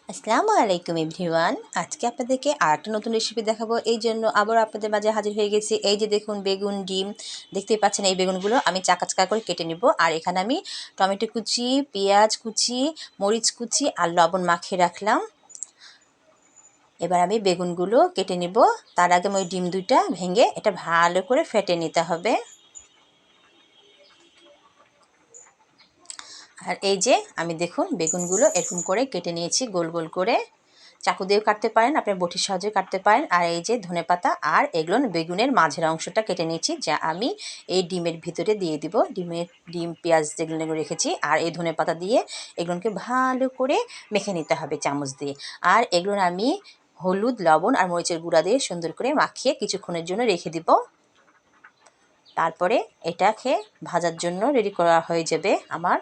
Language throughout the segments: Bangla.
আসসালামু আলাইকুম এভরিওয়ান। আজকে আপনাদেরকে আরেকটা নতুন রেসিপি দেখাবো। এই জন্য আবার আপনাদের মাঝে হাজির হয়ে গেছি। এই যে দেখুন, বেগুন, ডিম দেখতেই পাচ্ছেন। এই বেগুনগুলো আমি চাকা চাকা করে কেটে নিব। আর এখানে আমি টমেটো কুচি, পেঁয়াজ কুচি, মরিচ কুচি আর লবণ মাখিয়ে রাখলাম। এবার আমি বেগুনগুলো কেটে নিব। তার আগে আমি ওই ডিম দুইটা ভেঙে এটা ভালো করে ফেটে নিতে হবে। আর এই যে আমি দেখুন বেগুনগুলো এরকম করে কেটে নিয়েছি গোল গোল করে। চাকু দিয়েও কাটতে পারেন, আপনার বটির সাহায্যে কাটতে পারেন। আর এই যে ধনেপাতা আর এগুলো বেগুনের মাঝের অংশটা কেটে নিয়েছি, যা আমি এই ডিমের ভিতরে দিয়ে দিব। ডিম পেঁয়াজ যেগুলো রেখেছি আর এই ধনেপাতা দিয়ে এগুলোকে ভালো করে মেখে নিতে হবে চামচ দিয়ে। আর এগুলো আমি হলুদ, লবণ আর মরিচের গুঁড়া দিয়ে সুন্দর করে মাখিয়ে কিছুক্ষণের জন্য রেখে দিব। তারপরে এটাকে ভাজার জন্য রেডি করা হয়ে যাবে আমার।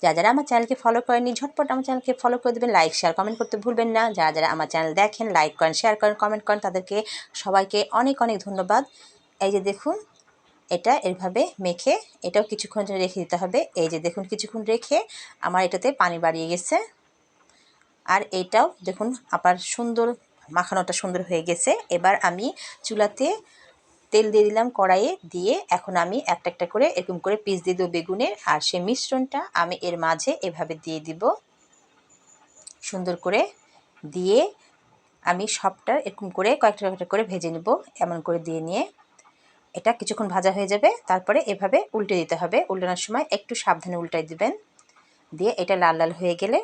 যারা আমার চ্যানেলকে ফলো করেননি, ঝটপট আমার চ্যানেলকে ফলো করে দেবেন। লাইক, শেয়ার, কমেন্ট করতে ভুলবেন না। যারা আমার চ্যানেল দেখেন, লাইক করেন, শেয়ার করেন, কমেন্ট করেন, তাদেরকে সবাইকে অনেক অনেক ধন্যবাদ। এই যে দেখুন, এটা এভাবে মেখে এটাও কিছুক্ষণ জন্য রেখে দিতে হবে। এই যে দেখুন, কিছুক্ষণ রেখে আমার এটাতে পানি বাড়িয়ে গেছে। আর এইটাও দেখুন আবার সুন্দর মাখানোটা সুন্দর হয়ে গেছে। এবার আমি চুলাতে তেল দিয়ে দিলাম কড়াইয়ে, দিয়ে এখন আমি একটা একটা করে এরকম করে পিস দিয়ে দেবো বেগুনের। আর সেই মিশ্রণটা আমি এর মাঝে এভাবে দিয়ে দিব সুন্দর করে। দিয়ে আমি সবটা এরকম করে কয়েকটা কয়েকটা করে ভেজে নেব। এমন করে দিয়ে নিয়ে এটা কিছুক্ষণ ভাজা হয়ে যাবে। তারপরে এভাবে উল্টে দিতে হবে। উল্টানোর সময় একটু সাবধানে উল্টাই দিবেন। দিয়ে এটা লাল লাল হয়ে গেলে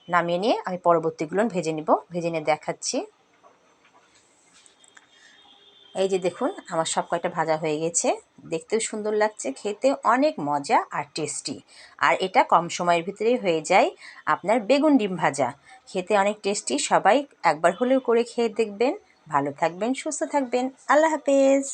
নামিয়ে নিয়ে আমি পরবর্তীগুলো ভেজে নিব। ভেজে নিয়ে দেখাচ্ছি। এই যে দেখুন, আমার সব কয়টা ভাজা হয়ে গেছে। দেখতেও সুন্দর লাগছে, খেতে অনেক মজা আর টেস্টি। আর এটা কম সময়ের ভিতরেই হয়ে যায় আপনার বেগুন ডিম ভাজা। খেতে অনেক টেস্টি। সবাই একবার হলেও করে খেয়ে দেখবেন। ভালো থাকবেন, সুস্থ থাকবেন। আল্লাহ হাফেজ।